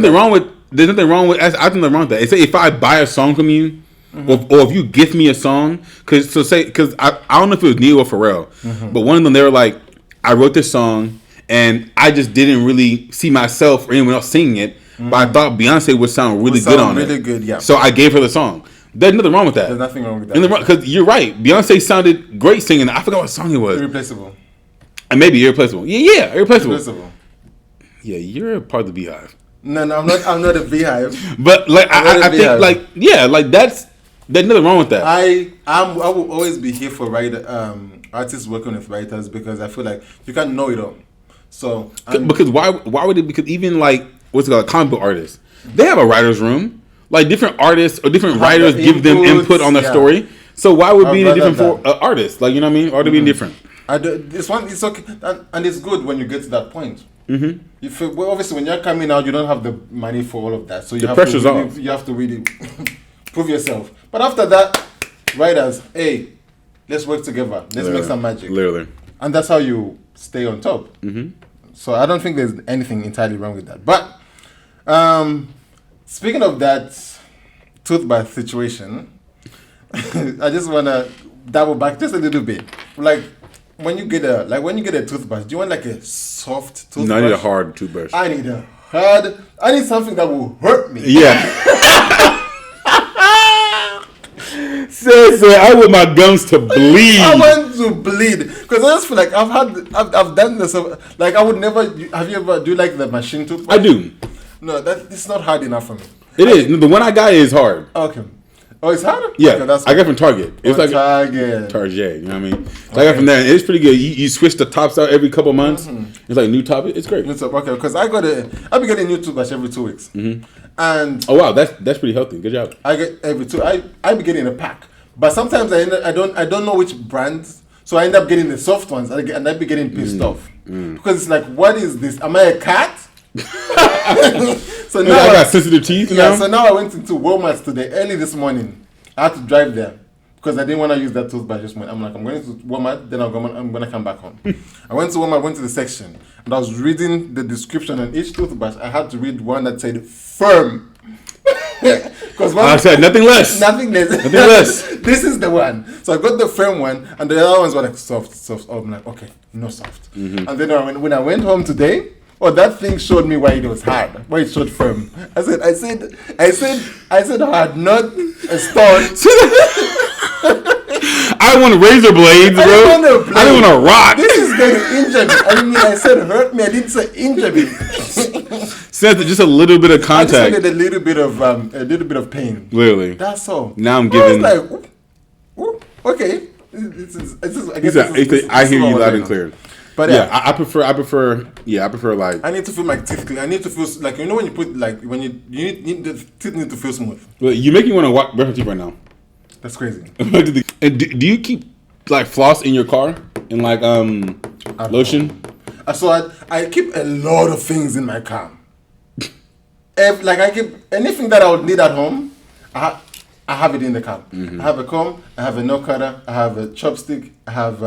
There's nothing wrong with. I think nothing wrong with that. Say if I buy a song from you, or if you gift me a song, because I don't know if it was Neo or Pharrell, but one of them they were like, I wrote this song and I just didn't really see myself or anyone else singing it, but I thought Beyonce would sound really good on it. Really good, yeah. So I gave her the song. There's nothing wrong with that. There's nothing wrong with that. Because you're right. Beyonce sounded great singing. I forgot what song it was. Irreplaceable. And maybe Irreplaceable. Yeah, Irreplaceable. Yeah, you're a part of the Beehive. No, I'm not. I'm not a Beehive. But like, I think like, yeah, like there's nothing wrong with that. I will always be here for artists working with writers because I feel like you can't know it all. So because why would it? Because even like what's it called, comic book artists, they have a writer's room. Like different artists or different writers give them input on their story. So why would be different for artists? Like, you know what I mean? Or to be different. This one it's okay, and it's good when you get to that point. Obviously, when you're coming out, you don't have the money for all of that, so the pressure's off. You have to really prove yourself. But after that, writers, hey, let's work together. Let's make some magic. Literally, and that's how you stay on top. So I don't think there's anything entirely wrong with that. But speaking of that toothbrush situation, I just wanna double back just a little bit. Like when you get a toothbrush, do you want like a soft toothbrush? No, I need a hard toothbrush. I need something that will hurt me. Yeah. Seriously, I want my gums to bleed. I want to bleed because I just feel like I've done this. Like I would never. Have you ever? Do you like the machine toothbrush? I do. No, it's not hard enough for me. It is. The one I got is hard. Okay. Oh, it's hard? Yeah. Okay, I got from Target. It was like Target. You know what I mean? So I got from there. And it's pretty good. You switch the tops out every couple months. It's like new top. It's great. New top. Okay, because I've been getting new toothbrush every 2 weeks. And oh wow, that's pretty healthy. Good job. I get every two. I be getting a pack, but sometimes I don't know which brands, so I end up getting the soft ones, and I be getting pissed off because it's like, what is this? Am I a cat? So now I got sensitive teeth. Yeah. So now I went into Walmart today early this morning. I had to drive there because I didn't want to use that toothbrush this morning. I'm like, I'm going to Walmart, then I'm gonna come back home. I went to Walmart, went to the section, and I was reading the description on each toothbrush. I had to read one that said firm. Because I said nothing less. Nothing less. Nothing less. This is the one. So I got the firm one, and the other ones were like soft. Oh, I'm like, okay, no soft. And then when I went home today, that thing showed me why it was hard. Why it showed firm. I said hard, not a stone. I want razor blades, bro. I don't want a rock. This is going to injure me. I said hurt me. I didn't say injure me. Said just a little bit of contact. I just wanted a little bit of pain. Literally. That's all. Now I'm giving. I was like, okay. I hear you loud and clear. But yeah, I prefer. Yeah, I prefer like. I need to feel my teeth clean. I need to feel like when you put when you need the teeth need to feel smooth. Well, you make me want to brush my teeth right now. That's crazy. And do you keep like floss in your car and like lotion? So I keep a lot of things in my car. I keep anything that I would need at home. I have it in the car. I have a comb. I have a nail cutter. I have a chopstick. I have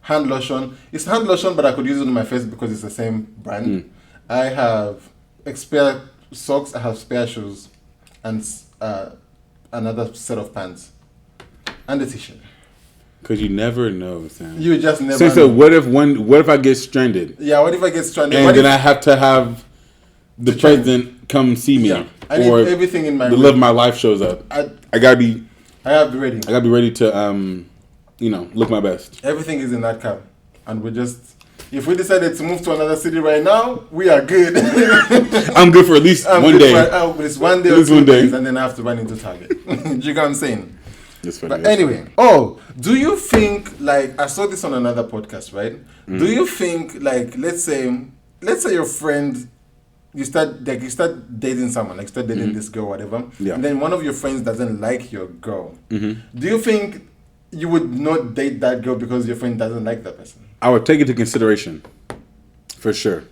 hand lotion. It's hand lotion, but I could use it on my face because it's the same brand. I have spare socks. I have spare shoes, and another set of pants, and a t-shirt. Because you never know, Sam. You just never know. So what if I get stranded? Yeah, what if I get stranded? And then I have to have the president come see me. Yeah. I need everything in my the love of my life shows up. I gotta be ready. I gotta be ready to look my best. Everything is in that car. And if we decided to move to another city right now, we are good. I'm good for at least one day. At least one day or 2 days, and then I have to run into Target. Do you get what I'm saying? That's funny. But anyway, do you think, like, I saw this on another podcast, right? Do you think, like, let's say your friend, you start dating someone, like start dating this girl, whatever, and then one of your friends doesn't like your girl. Do you think you would not date that girl because your friend doesn't like that person? I would take it into consideration, for sure.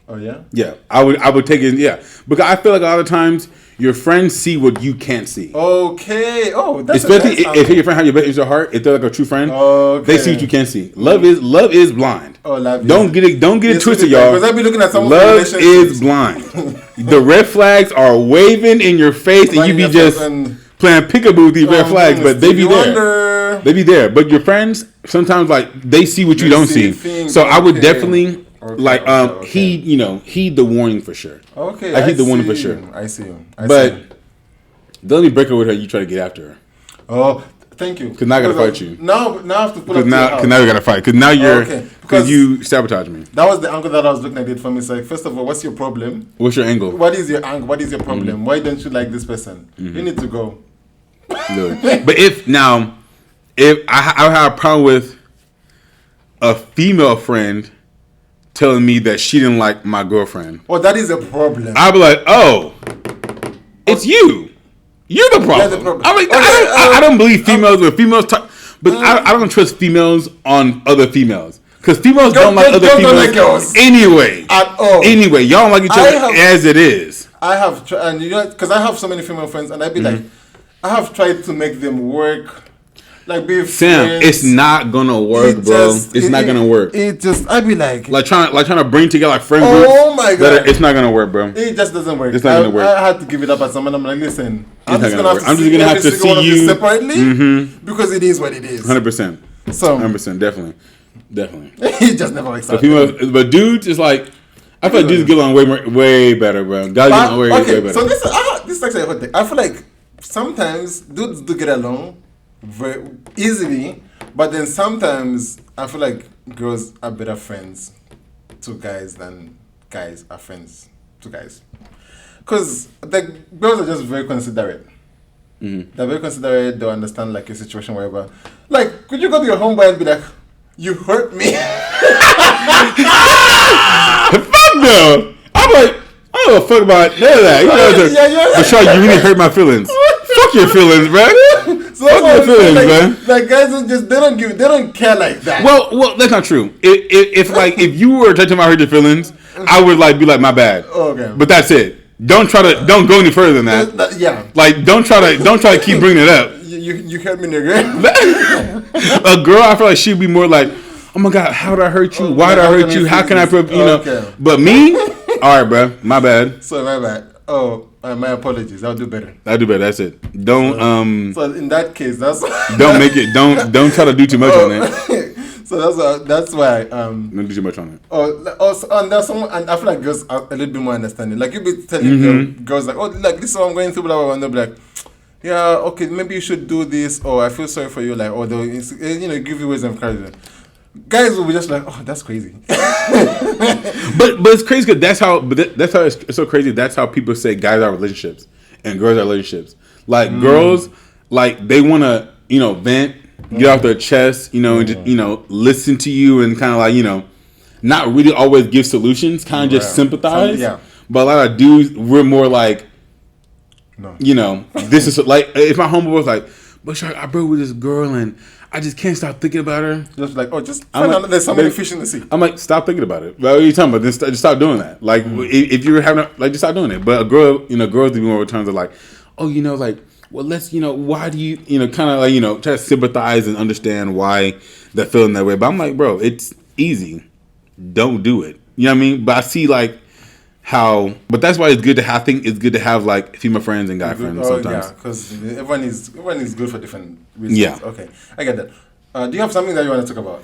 Oh yeah. Yeah, I would take it. Yeah, because I feel like a lot of times Your friends see what you can't see. Okay. Oh, that's especially if your friend has your best interest at heart. If they're like a true friend, they see what you can't see. Love is blind. Oh, love. Don't get it twisted, y'all. Because I be looking at some love is blind. The red flags are waving in your face, and you be just playing peekaboo with these red flags, but they be there. They be there. But your friends sometimes like they see what you don't see. So I would definitely. Heed the warning for sure. Okay, I heed the warning for sure. I see you. But don't let me break up with her. You try to get after her. Oh, thank you. Because now I gotta fight you. Now I have to pull up. Because now we gotta fight. Because now you're. Because you sabotage me. That was the angle that I was looking at it from. It's like, first of all, what's your problem? What's your angle? What is your angle? What is your problem? Why don't you like this person? You need to go. But if I have a problem with a female friend telling me that she didn't like my girlfriend. Oh, that is a problem. I'll be like, oh, it's you. You're the problem. The problem. I'm like, I don't believe females when females talk, but I don't trust females on other females. Because females don't like other females like girls. Anyway. At all. Anyway, y'all don't like each other as it is. I have, and because I have so many female friends, and I'd be like, I have tried to make them work. Like be Sam, friends. it's not gonna work, bro. It's not gonna work. I'd be like trying to bring together like friend groups. Oh my god, it's not gonna work, bro. It just doesn't work. It's not gonna work. I had to give it up at someone. I'm like, listen, I'm just gonna have to see you separately because it is what it is. 100%. So 100%, definitely. It just never works out. But dudes, it's like I feel like dudes get along way better, bro. Guys get along way better. So this is actually a hot thing. I feel like sometimes dudes do get along very easily, but then sometimes I feel like girls are better friends to guys than guys are friends to guys, because the girls are just very considerate. They're very considerate. They understand like your situation, whatever. Like, could you go to your homeboy and be like, "You hurt me"? Fuck no! I'm like, I don't give a fuck about none of that. But Shaw, you really hurt my feelings. Fuck your feelings, bro. So fuck your feelings, man. Like guys they don't care like that. Well, that's not true. If you were touching my hurt your feelings, I would like be like, my bad. Okay. But that's it. Don't go any further than that. Yeah. Like don't try to keep bringing it up. You hurt me, nigga. A girl, I feel like she'd be more like, oh my god, how did I hurt you? Why did I hurt you? How can I prove? Okay. But me, all right, bro, my bad. So my bad. Oh, my apologies. I'll do better. That's it. Don't So in that case, that's don't make it. Don't try to do too much on it. So that's why don't do too much on it. Also, and there's someone, and I feel like girls are a little bit more understanding. Like you'll be telling girls like, oh, like this is what I'm going through, blah blah blah, and they'll be like, yeah, okay, maybe you should do this, or I feel sorry for you, like, or they'll give you words of encouragement. Guys will be just like, oh, that's crazy. but it's crazy because that's how it's so crazy. That's how people say guys are relationships and girls are relationships. Like girls, like they want to vent, get off their chest, and just listen to you and kind of like not really always give solutions, kind of just sympathize. But a lot of dudes, we're more like, this is like if my homeboy was like, but I broke with this girl and I just can't stop thinking about her. Just like, there's so many fish in the sea. I'm like, stop thinking about it. What are you talking about? Just stop doing that. Like, if you're having just stop doing it. But a girl, girls do more returns are like, oh, like, well, let's, why do you, kind of like, try to sympathize and understand why they're feeling that way. But I'm like, bro, it's easy. Don't do it. You know what I mean? But I see like but that's why it's good to have. I think it's good to have like female friends and guy friends sometimes. Yeah, because everyone is good for different reasons. Yeah. Okay, I get that. Do you have something that you want to talk about?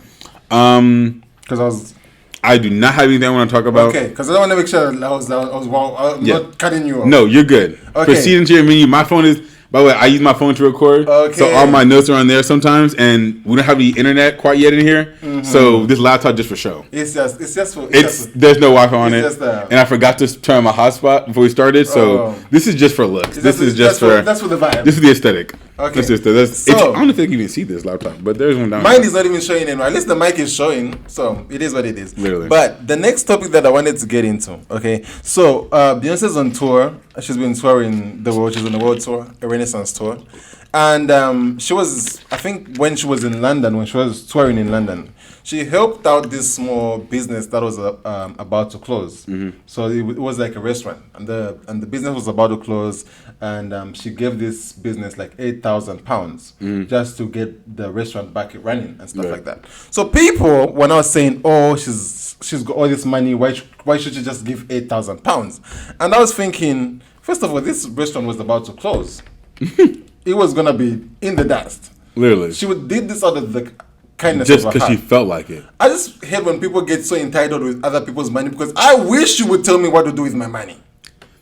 Because I do not have anything I want to talk about. Okay, because I want to make sure I'm not cutting you off. No, you're good. Okay. Proceeding to your menu. My phone is. By the way, I use my phone to record, so all my notes are on there sometimes, and we don't have the internet quite yet in here, so this laptop just for show. It's just for. There's no Wi-Fi on it, and I forgot to turn on my hotspot before we started, so this is just for looks. That's for the vibe. This is the aesthetic. Okay. I don't know if they can even see this laptop, but there's one down Mine is not even showing anymore. At least the mic is showing, so it is what it is. Literally. But the next topic that I wanted to get into, okay, so Beyonce's on tour, She's been touring the world. She's on the world tour, a Renaissance tour. And she was, I think, when she was in London, when she was touring in London, she helped out this small business that was about to close. So it was like a restaurant, and the business was about to close, and she gave this business like £8,000 just to get the restaurant back running and stuff like that. So people were now saying, "Oh, she's got all this money. Why should she just give £8,000?" And I was thinking, first of all, this restaurant was about to close. It was gonna be in the dust. Literally, she did this out of the kindness just of her because heart. she felt like it. I just hate when people get so entitled with other people's money, because I wish you would tell me what to do with my money.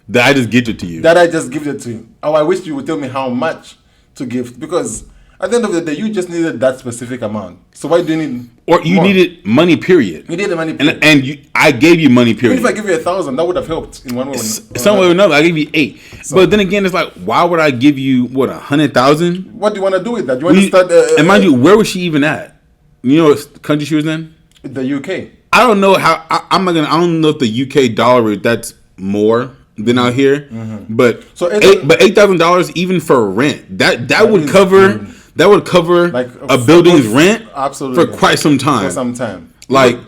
That I just give it to you. That I just give it to you. Or I wish you would tell me how much to give, because at the end of the day, you just needed that specific amount. So why do you need? Or you needed money, period. You needed money, period. And I gave you money, period. Even if I give you 1,000, that would have helped in one way. Some way or another, I gave you 8. So, but then again, it's like, why would I give you 100,000? What do you want to do with that? You want to start? And mind you, where was she even at? You know what country she was in? The UK. I don't know how. I don't know if the UK dollar rate that's more than out here. But so $8,000 even for rent, that would cover. That would cover like a building's rent for quite some time. For some time. Like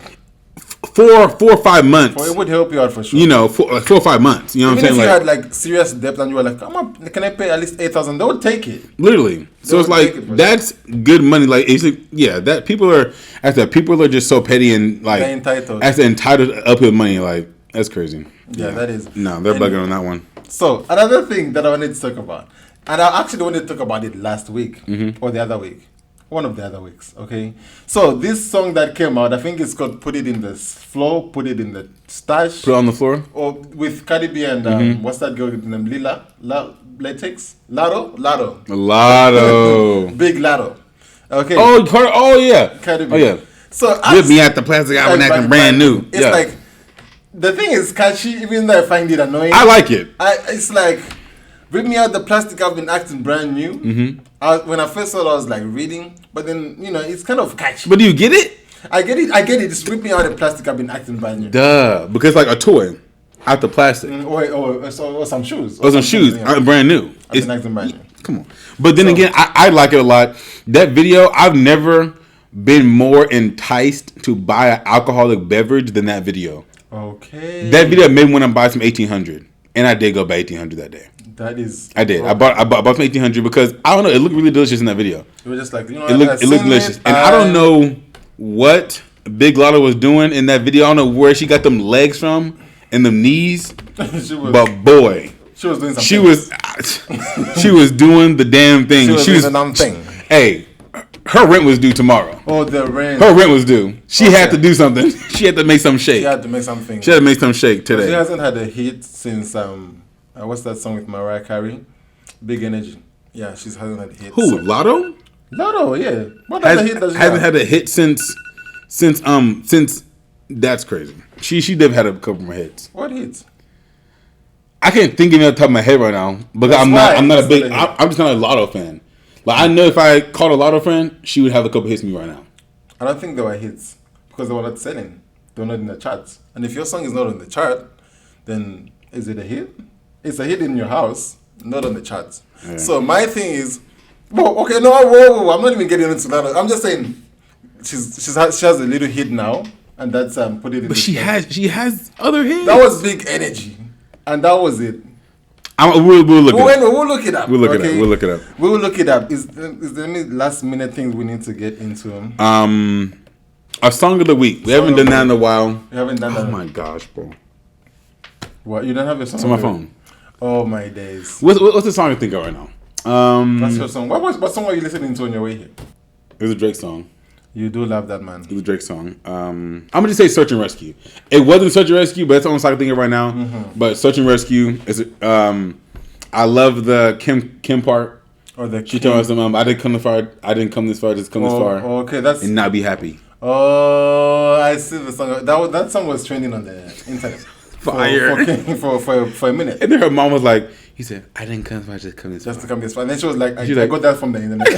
4 or 5 months. Well, it would help you out for sure. You know, 4 or 5 months. You know what I'm saying? If you had like serious debt and you were like, can I pay at least 8,000? They would take it. Literally. So it's like, that's good money. Like, it's that people are just so petty and like entitled. As entitled up with money. Like, that's crazy. Yeah, that is. No, they're bugging on that one. So another thing that I wanted to talk about. And I actually wanted to talk about it last week or the other week. One of the other weeks, okay? So this song that came out, I think it's called Put It in the Floor, Put It in the Stash. Put it on the floor? Or with Cardi B and what's that girl named Latex? Lotto. Big Lotto. Okay. Oh yeah. Cardi B. Oh yeah. So with me at the plastic album acting brand new. It's like, the thing is catchy, even though I find it annoying. I like it. It's like, Rip Me Out the Plastic, I've been acting brand new. When I first saw it, I was like reading, but then, it's kind of catchy. But do you get it? I get it. It's Rip Me Out the Plastic, I've been acting brand new. Duh. Because like a toy out the plastic. Or some shoes. Or some shoes. Brand new. I've been acting brand new. Come on. But then again, I like it a lot. That video, I've never been more enticed to buy an alcoholic beverage than that video. Okay. That video made me want to buy some 1800. And I did go buy 1800 that day. That is. I did. I bought some 1800 because I don't know. It looked really delicious in that video. It was just like it looked delicious, and I don't know what Big Lotto was doing in that video. I don't know where she got them legs from and them knees, but boy, she was doing something. She was doing the damn thing. She was doing the damn thing. Hey, her rent was due tomorrow. Oh, the rent. Her rent was due. She had to do something. She had to make some shake. She had to make something. She had to make some shake today. She hasn't had a hit since what's that song with Mariah Carey? Big Energy. Yeah, she hasn't had a hit. Who? Lotto? Lotto, yeah. What other hit does she hasn't had a hit since that's crazy. She did have had a couple more hits. What hits? I can't think of it off the top of my head right now, but I'm just not a Lotto fan. Like, I know if I called a Lotto fan, she would have a couple hits with me right now. I don't think they were hits because they were not selling. They were not in the charts. And if your song is not on the chart, then is it a hit? It's a hit in your house, not on the charts. Yeah. So my thing is, whoa, I'm not even getting into that. I'm just saying, she has a little hit now, and that's Put It in. But she has other hits. That was Big Energy, and that was it. We'll look it up. We'll look it up. We'll look it up. We'll look it up. Is there any last minute things we need to get into? A song of the week. We haven't done that in a while. We haven't done that. Oh my gosh, bro. What? You don't have your song? It's on my phone. Oh my days. What's the song you think of right now? That's your song. What song are you listening to on your way here? It was a Drake song. You do love that, man. It was a Drake song. I'm gonna just say Search and Rescue. It wasn't Search and Rescue, but it's almost like I think of right now. But Search and Rescue is. I love the Kim part. Or the she told us I didn't come this far. I didn't come this far. Just come this far. Okay, that's and not be happy. Oh, I see the song. That song was trending on the internet. Fire for a minute. And then her mom was like, he said, I didn't come this far, just come this far. Just to come this far. And then she was like, I got that from the internet. I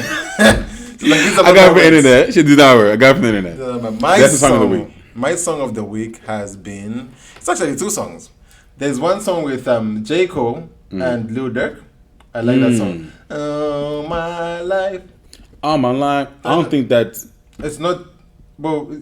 got it from the internet. She did that word. I got it from the internet. That's the song of the week. My song of the week has been, it's actually 2 songs. There's one song with J. Cole and Lil Durk. I like that song. Oh my life. All my life. I don't think that's. It's not. Well,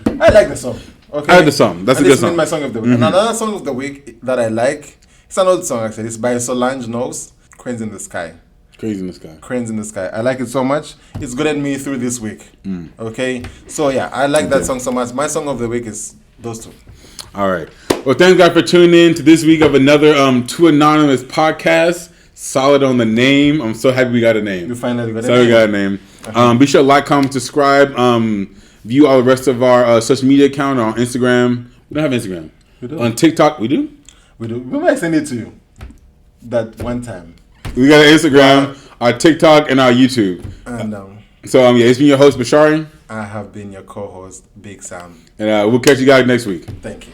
I like the song. Okay. I like the song. That's and a good this song. is my song of the week. And another song of the week that I like. It's an old song actually. It's by Solange Knowles. Cranes in the Sky. Crazy in the Sky. Cranes in the Sky. I like it so much. It's gotten me through this week. Okay. So yeah, I like that song so much. My song of the week is those two. All right. Well, thanks guys for tuning in to this week of another Two Anonymous podcast. Solid on the name. I'm so happy we got a name. You finally got a name. So we got a name. Be sure to like, comment, subscribe. View all the rest of our social media account on Instagram. We don't have Instagram. We do. On TikTok, we do? We do. Remember I sent it to you that one time. We got an Instagram, our TikTok, and our YouTube. And so it's been your host, Bashari. I have been your co-host, Big Sam. And we'll catch you guys next week. Thank you.